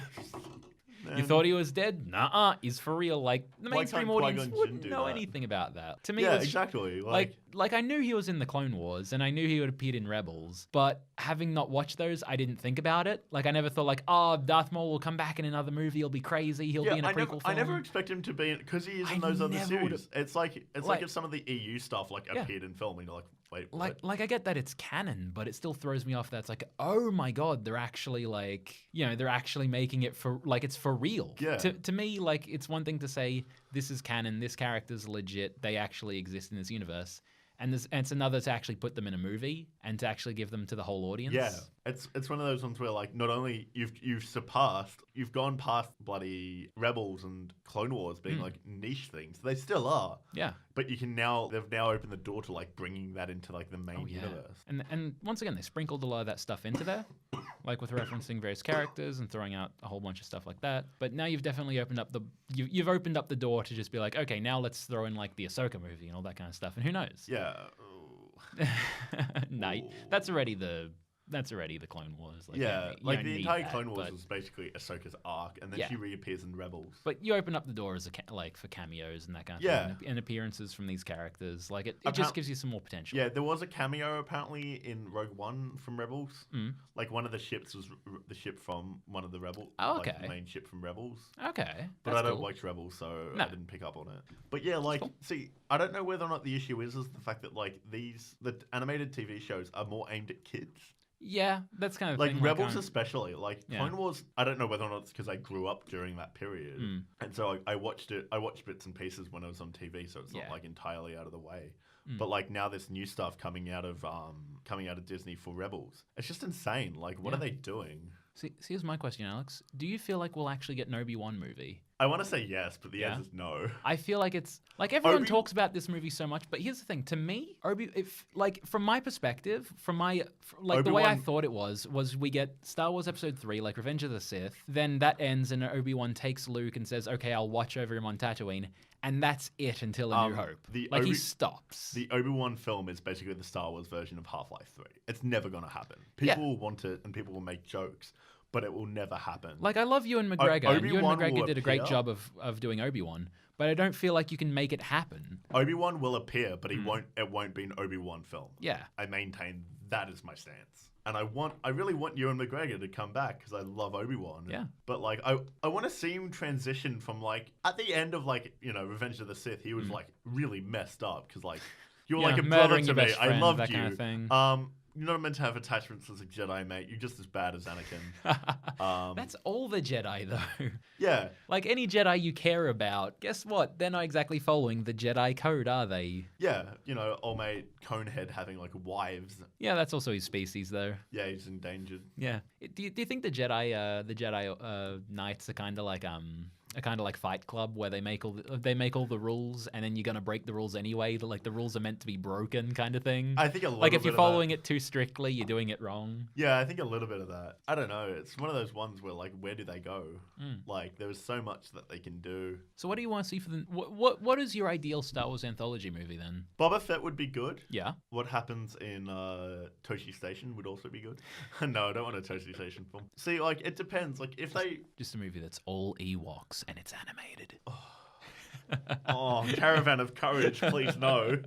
You thought he was dead? Nuh-uh, he's for real. Like, the mainstream audience wouldn't know anything about that. To me, exactly. Like I knew he was in the Clone Wars, and I knew he would appeared in Rebels, but having not watched those, I didn't think about it. Like, I never thought like, Darth Maul will come back in another movie, he'll be crazy, he'll be in a prequel film. I never expect him to be in, because he is in those other series. It's like if some of the EU stuff appeared in film, and you're like, wait, what? Like I get that it's canon, but it still throws me off that it's like, oh my god, they're actually like, they're actually making it for, like, it's for real. Yeah. To me, like, it's one thing to say, this is canon, this character's legit, they actually exist in this universe. And it's another to actually put them in a movie and to actually give them to the whole audience. Yeah, it's one of those ones where like not only you've gone past bloody Rebels and Clone Wars being like niche things. They still are. Yeah. But they've now opened the door to like bringing that into like the main universe. And once again, they sprinkled a lot of that stuff into there, like with referencing various characters and throwing out a whole bunch of stuff like that. But now you've definitely opened up you've opened up the door to just be like, okay, now let's throw in like the Ahsoka movie and all that kind of stuff. And who knows? Yeah. Night. That's already the Clone Wars. Like, like the entire Clone Wars was basically Ahsoka's arc, and then she reappears in Rebels. But you open up the door as for cameos and that kind of thing, and appearances from these characters. Like it just gives you some more potential. Yeah, there was a cameo apparently in Rogue One from Rebels. Like one of the ships was the ship from one of the Rebels. Oh, okay. Like the main ship from Rebels. Okay. But I don't watch Rebels, so I didn't pick up on it. But yeah, like, see, I don't know whether or not the issue is the fact that like the animated TV shows are more aimed at kids. Yeah, that's kind of like thing. Rebels, especially. Like Clone Wars, I don't know whether or not it's because I grew up during that period, and so I watched it. I watched bits and pieces when it was on TV, so it's not like entirely out of the way. But like now, this new stuff coming out of Disney for Rebels, it's just insane. Like, what are they doing? See, here's my question, Alex. Do you feel like we'll actually get an Obi-Wan movie? I want to say yes, but the answer is no. I feel like it's like everyone talks about this movie so much, but here's the thing: to me, from my perspective, the way I thought it was we get Star Wars Episode 3, like Revenge of the Sith, then that ends and Obi-Wan takes Luke and says, "Okay, I'll watch over him on Tatooine," and that's it until A New Hope. He stops. The Obi-Wan film is basically the Star Wars version of Half-Life 3. It's never gonna happen. People will want it, and people will make jokes. But it will never happen. Like, I love Ewan McGregor. And Ewan McGregor did a great job of doing Obi-Wan, but I don't feel like you can make it happen. Obi-Wan will appear, but it won't be an Obi-Wan film. Yeah. I maintain that is my stance. And I really want Ewan McGregor to come back because I love Obi-Wan. Yeah. But like, I want to see him transition from like, at the end of like, Revenge of the Sith, he was like really messed up because like, you were like a brother to me. I loved you. Kind of thing. You're not meant to have attachments as a Jedi, mate. You're just as bad as Anakin. That's all the Jedi, though. Yeah. Like, any Jedi you care about, guess what? They're not exactly following the Jedi code, are they? Yeah. Old mate Conehead having, like, wives. Yeah, that's also his species, though. Yeah, he's endangered. Yeah. Do you think the Jedi Knights are kind of like Fight Club, where they make all the rules, and then you're gonna break the rules anyway? Like, the rules are meant to be broken, kind of thing. I think a little like if bit you're following it too strictly, you're doing it wrong. Yeah, I think a little bit of that. I don't know. It's one of those ones where like, where do they go? Like, there's so much that they can do. So what do you want to see for the what is your ideal Star Wars anthology movie then? Boba Fett would be good. Yeah. What happens in Toshi Station would also be good. No, I don't want a Toshi Station film. See, like, it depends. Like, if just a movie that's all Ewoks and it's animated. Oh, Caravan of Courage, please no.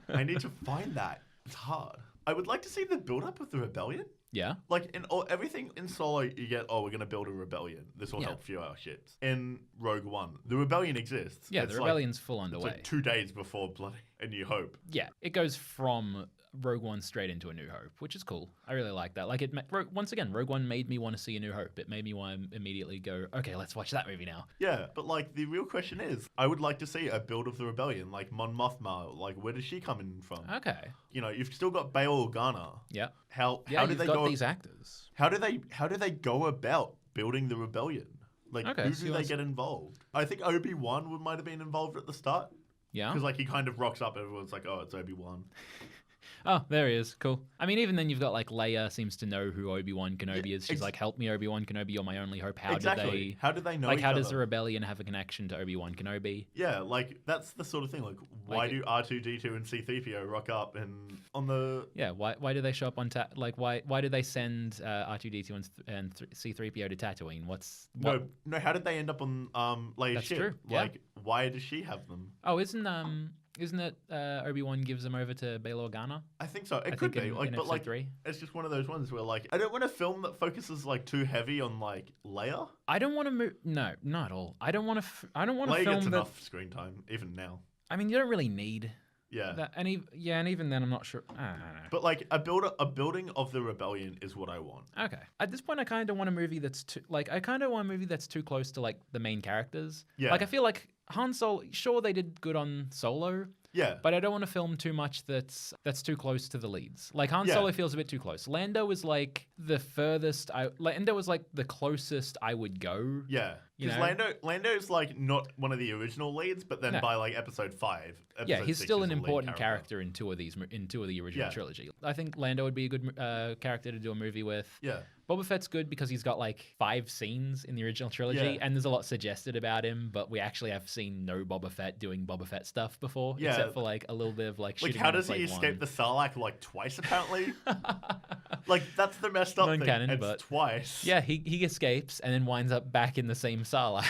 I need to find that. It's hard. I would like to see the build-up of the rebellion. Yeah. Like, everything in Solo, you get, we're going to build a rebellion. This will help fuel our ships. In Rogue One, the rebellion exists. Yeah, the rebellion's full underway. It's like 2 days before bloody A New Hope. Yeah, it goes from Rogue One straight into A New Hope, which is cool. I really like that. Like, once again, Rogue One made me want to see A New Hope. It made me want to immediately go, okay, let's watch that movie now. Yeah, but like, the real question is, I would like to see a build of the rebellion, like Mon Mothma. Like, where does she come in from? Okay. You've still got Bail Organa. Yeah. How do they go? These actors. How do they go about building the rebellion? Like, who do they get involved? I think Obi-Wan might have been involved at the start. Yeah. Because like, he kind of rocks up, everyone's like, oh, it's Obi-Wan. Oh, there he is. Cool. I mean, even then, you've got like Leia seems to know who Obi-Wan Kenobi is. She's like, "Help me, Obi-Wan Kenobi. You're my only hope." How do they know? Like, how does the rebellion have a connection to Obi-Wan Kenobi? Yeah, like, that's the sort of thing. Like, why do R2-D2 and C-3PO rock up and on the? Yeah. Why do they show up on why do they send R2-D2 and C-3PO to Tatooine? No. How did they end up on Leia's ship? True. Yeah. Like, why does she have them? Oh, isn't it Obi-Wan gives them over to Bail Organa? I think so. It could be. But like, 3. It's just one of those ones where like, I don't want a film that focuses like too heavy on like Leia. I don't want to move. No, not at all. I don't want to. I don't want to film film gets enough screen time even now. I mean, you don't really need. Yeah. That, and even then, I'm not sure. I don't know. But like, a building of the rebellion is what I want. Okay. At this point, I kind of want a movie that's too close to like the main characters. Yeah. Like, I feel like Han Solo. Sure, they did good on Solo. Yeah. But I don't want to film too much that's too close to the leads. Like, Han Solo feels a bit too close. Lando is like the furthest Lando is like the closest I would go. Yeah. Because Lando's like not one of the original leads, but then by like episode 5, he's still an important character in two of the original trilogy. I think Lando would be a good character to do a movie with. Yeah. Boba Fett's good because he's got like 5 scenes in the original trilogy, and there's a lot suggested about him, but we actually have seen no Boba Fett doing Boba Fett stuff before, except for like a little bit of like shooting. Like, how does he escape the Sarlacc like twice apparently? Like, that's the messed up thing. It's but twice. Yeah, he escapes and then winds up back in the same Sarlacc.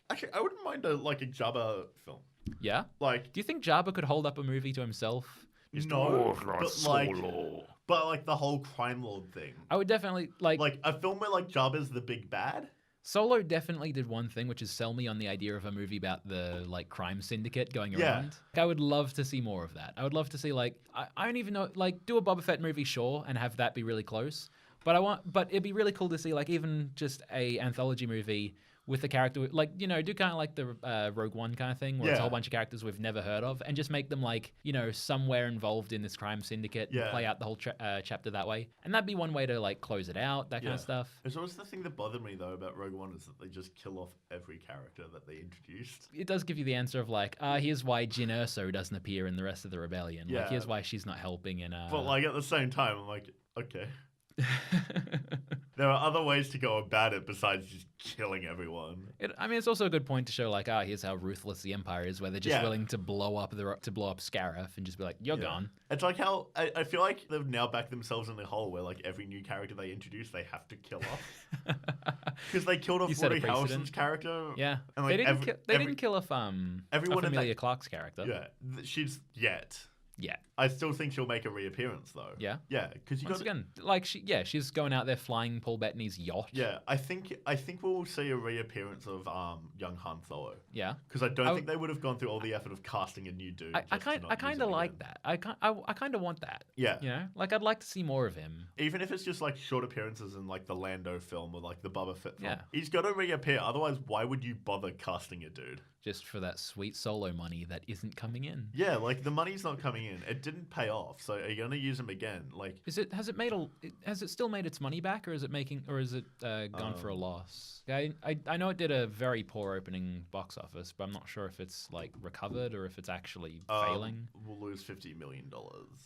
Actually, I wouldn't mind a Jabba film. Yeah? Like, do you think Jabba could hold up a movie to himself? No, but like the whole crime lord thing. I would definitely like a film where like Jabba's the big bad. Solo definitely did one thing, which is sell me on the idea of a movie about the like crime syndicate going around. I would love to see more of that. I would love to see like I don't even know, like, do a Boba Fett movie, sure, and have that be really close. But it'd be really cool to see like even just a anthology movie with the character, like, you know, do kind of like the Rogue One kind of thing, where it's a whole bunch of characters we've never heard of, and just make them like, you know, somewhere involved in this crime syndicate, and play out the whole chapter that way. And that'd be one way to like close it out, that kind of stuff. It's always the thing that bothered me though about Rogue One is that they just kill off every character that they introduced. It does give you the answer of like, here's why Jyn Erso doesn't appear in the rest of the rebellion. Like, here's why she's not helping. And but like at the same time, I'm like, okay. There are other ways to go about it besides just killing everyone. I mean, it's also a good point to show like, here's how ruthless the Empire is, where they're just willing to blow up Scarif and just be like, you're gone. It's like how I feel like they've now backed themselves in the hole where like every new character they introduce they have to kill off, because they killed off Woody Harrelson's character. Yeah, and like they didn't kill off everyone Emilia Clarke's character. Yeah, she's yet. Yeah, I still think she'll make a reappearance though. Yeah, because again, like she's going out there flying Paul Bettany's yacht. Yeah, I think we'll see a reappearance of young Han Solo. Yeah, because I don't think they would have gone through all the effort of casting a new dude. I kind of like that. I kind of want that. Yeah, you know, like I'd like to see more of him, even if it's just like short appearances in like the Lando film or like the Boba Fett film. Yeah, he's got to reappear. Otherwise, why would you bother casting a dude? Just for that sweet Solo money that isn't coming in. Yeah, like the money's not coming in. It didn't pay off. So are you going to use them again? Like, has it still made its money back, or is it gone for a loss? I know it did a very poor opening box office, but I'm not sure if it's like recovered or if it's actually failing. We'll lose $50 million.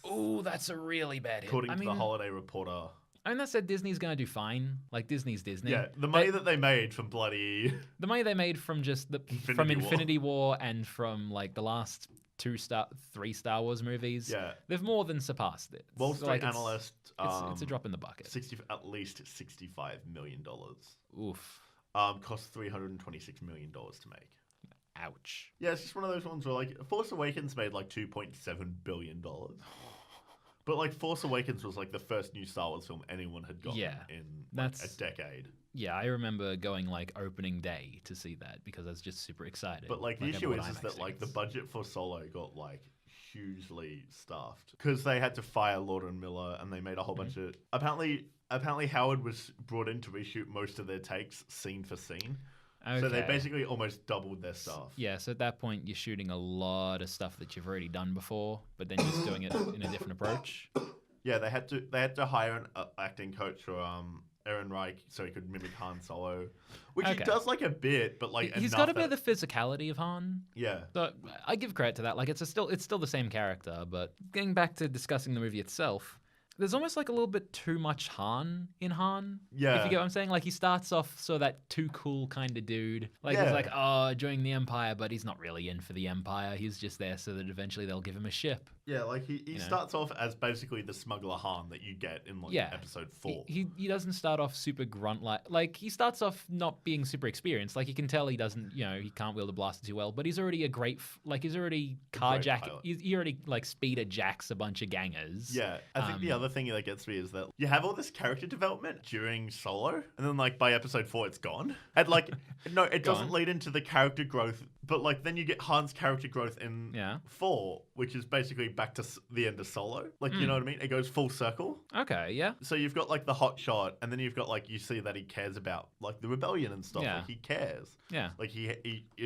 Oh, that's a really bad hit. According to the Holiday Reporter. I mean, that said, Disney's going to do fine. Like, Disney's Disney. Yeah, the money that they made from bloody... The money they made from just Infinity War and from, like, the last 3 Star Wars movies. Yeah. They've more than surpassed it. Wall Street analyst... It's a drop in the bucket. At least $65 million. Oof. Cost $326 million to make. Ouch. Yeah, it's just one of those ones where, like, Force Awakens made, like, $2.7 billion. But, like, Force Awakens was, like, the first new Star Wars film anyone had gotten in like, a decade. Yeah, I remember going, like, opening day to see that because I was just super excited. But, like, the issue is that, like, the budget for Solo got, like, hugely staffed. Because they had to fire Lord and Miller, and they made a whole bunch of... Apparently Howard was brought in to reshoot most of their takes scene for scene. Okay. So they basically almost doubled their staff. Yeah, so at that point, you're shooting a lot of stuff that you've already done before, but then just doing it in a different approach. Yeah, they had to hire an acting coach for Aaron Reich so he could mimic Han Solo, which he does like a bit, but like he's got a bit of the physicality of Han. Yeah, so I give credit to that. Like it's still the same character, but getting back to discussing the movie itself. There's almost like a little bit too much Han in Han. Yeah. If you get what I'm saying? Like he starts off that too cool kind of dude. Like he's like, joining the Empire, but he's not really in for the Empire. He's just there so that eventually they'll give him a ship. Yeah, like he starts off as basically the smuggler Han that you get in episode 4. He doesn't start off super grunt like he starts off not being super experienced. Like you can tell he doesn't, he can't wield a blaster too well, but he's already he's already carjacking. He already like speeder jacks a bunch of gangers. Yeah, I think the other thing that gets me is that you have all this character development during Solo, and then like by episode 4 it's gone. And like no, it doesn't lead into the character growth, but like then you get Han's character growth in 4, which is basically back to the end of Solo. Like you know what I mean? It goes full circle. Okay, yeah. So you've got like the hot shot, and then you've got like you see that he cares about like the rebellion and stuff. Yeah. Like he cares. Yeah. Like he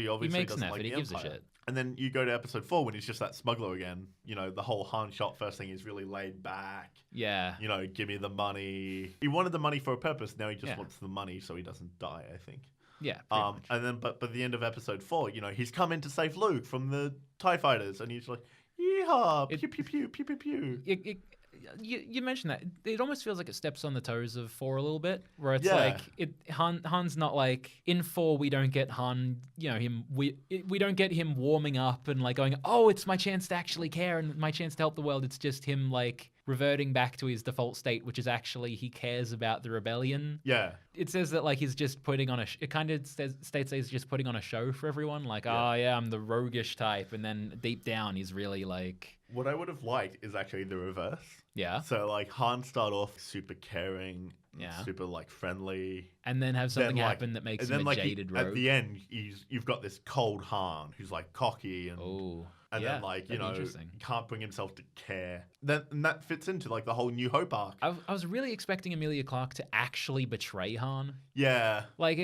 obviously makes doesn't an effort. like the he gives Empire. a shit. And then you go to episode 4 when he's just that smuggler again. The whole Han shot first thing is really laid back. Yeah. Give me the money. He wanted the money for a purpose. Now he just wants the money so he doesn't die, I think. Yeah. And then, but by the end of episode 4, he's come in to save Luke from the TIE fighters, and he's like, yeehaw, pew, pew, pew, pew, pew, pew. you mentioned that. It almost feels like it steps on the toes of 4 a little bit, where it's like Han's not like in 4. We don't get Han, we don't get him warming up and like going, oh, it's my chance to actually care and my chance to help the world. It's just him like reverting back to his default state, which is actually he cares about the rebellion. Yeah. It says that like he's just putting on it kind of states that he's just putting on a show for everyone. Like, oh yeah, I'm the roguish type, and then deep down he's really like. What I would have liked is actually the reverse. Yeah. So like Han start off super caring, super like friendly, and then have something happen that makes him a jaded rogue. At the end, you've got this cold Han who's like cocky and. And then, like, can't bring himself to care. And that fits into, like, the whole New Hope arc. I was really expecting Emilia Clarke to actually betray Han. Yeah. Like,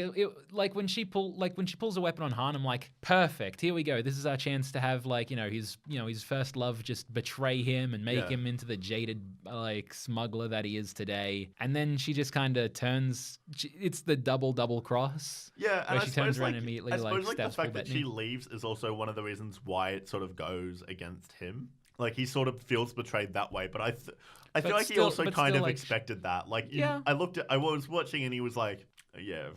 when she pulls a weapon on Han, I'm like, perfect. Here we go. This is our chance to have, like, his first love just betray him and make him into the jaded, like, smuggler that he is today. And then she just kind of turns. It's the double cross. Yeah, and she turns around immediately, I suppose, the fact that she leaves is also one of the reasons why it sort of goes against him. Like, he sort of feels betrayed that way, but I feel like he also kind of expected that. Like, I was watching and he was like, yeah,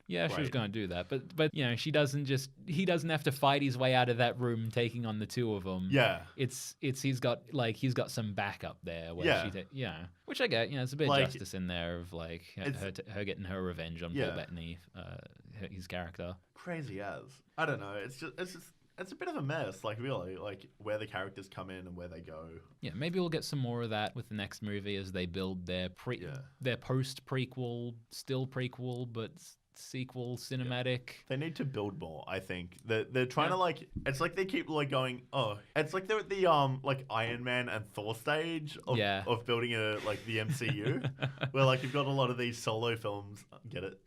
she was going to do that, but he doesn't have to fight his way out of that room taking on the two of them. Yeah, he's got some backup there. Where which I get. It's a bit of justice in there of like her getting her revenge on Paul Bettany, his character. Crazy as I don't know. It's a bit of a mess, like really, like where the characters come in and where they go. Yeah, maybe we'll get some more of that with the next movie as they build their post prequel, still prequel, but sequel cinematic. They need to build more. I think they're trying to like. It's like they keep like going. Oh, it's like they're at the like Iron Man and Thor stage of building the MCU, where like you've got a lot of these solo films. Get it?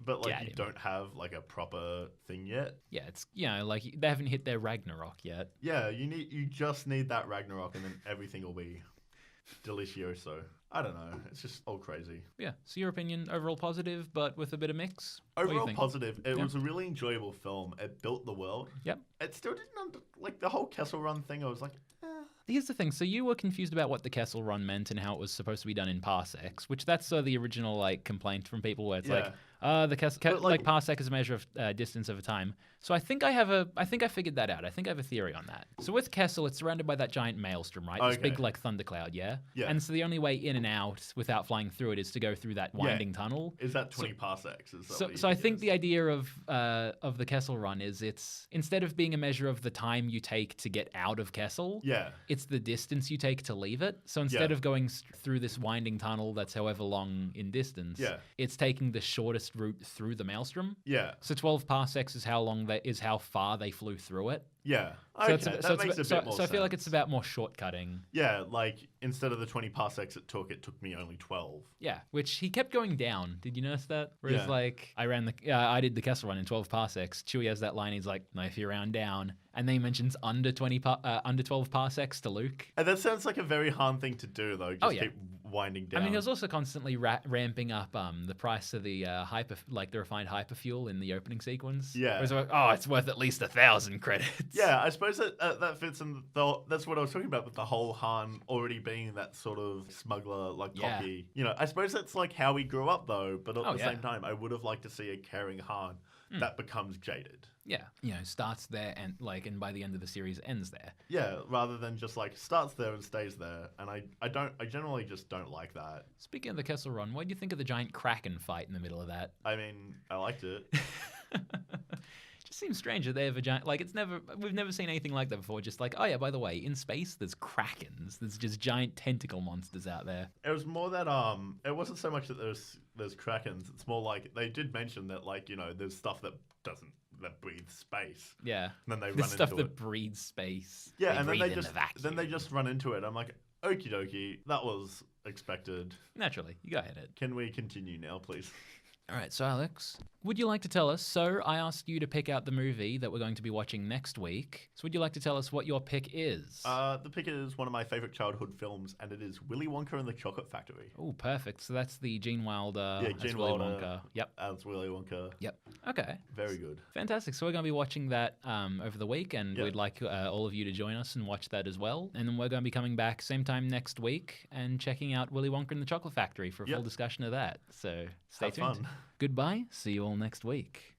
But like you don't have like a proper thing yet. Yeah, it's like they haven't hit their Ragnarok yet. Yeah, you just need that Ragnarok and then everything will be delicioso. I don't know. It's just all crazy. Yeah. So your opinion, overall positive, but with a bit of mix? Overall positive. It was a really enjoyable film. It built the world. Yep. It still didn't like the whole Kessel Run thing. I was like, Here's the thing. So you were confused about what the Kessel Run meant and how it was supposed to be done in parsecs, which that's the original like complaint from people where it's like, the parsec is a measure of distance over time. So I think I figured that out. I think I have a theory on that. So with Kessel, it's surrounded by that giant maelstrom, right? This big like thundercloud, yeah? And so the only way in and out without flying through it is to go through that winding tunnel. Is that 20 parsecs? So I think the idea of the Kessel Run is it's instead of being a measure of the time you take to get out of Kessel, it's the distance you take to leave it. So instead of going through this winding tunnel that's however long in distance, it's taking the shortest route through the maelstrom. Yeah. So 12 parsecs is how far they flew through it. Yeah. Okay, that makes a bit more sense. So I feel like it's about more shortcutting. Yeah, like instead of the 20 parsecs it took me only 12. Yeah, which he kept going down. Did you notice that? Whereas like I did the Kessel Run in 12 parsecs. Chewie has that line. He's like, no, if you round down. And then he mentions under 12 parsecs to Luke. And that sounds like a very Han thing to do, though. Just keep winding down. I mean, he was also constantly ramping up the price of the the refined hyperfuel in the opening sequence. Yeah. Whereas like, it's worth at least 1,000 credits. Yeah, I suppose that fits in. That's what I was talking about with the whole Han already being that sort of smuggler, like cocky. I suppose that's like how he grew up, though. But at the same time, I would have liked to see a caring Han that becomes jaded. Yeah, starts there and by the end of the series ends there. Yeah, rather than just like starts there and stays there. And I generally just don't like that. Speaking of the Kessel Run, what do you think of the giant Kraken fight in the middle of that? I mean, I liked it. Just seems strange that they have a giant we've never seen anything like that before. Just like, oh yeah, by the way, in space there's Krakens. There's just giant tentacle monsters out there. It was more that it wasn't so much that there's Krakens. It's more like they did mention that there's stuff that breathes space. Yeah. And then they run into stuff it. that breathes space. Yeah, and then they just run into it. I'm like, okie dokie, that was expected. Naturally, you go ahead, Ed. Can we continue now, please? All right, so Alex, would you like to tell us? So I asked you to pick out the movie that we're going to be watching next week. So would you like to tell us what your pick is? The pick is one of my favorite childhood films, and it is Willy Wonka and the Chocolate Factory. Oh, perfect. So that's the Gene Wilder as Willy Wonka. Yep. As Willy Wonka. Yep. Okay. Very good. Fantastic. So we're going to be watching that over the week, and we'd like all of you to join us and watch that as well. And then we're going to be coming back same time next week and checking out Willy Wonka and the Chocolate Factory for a full discussion of that. So stay tuned. Fun. Goodbye. See you all next week.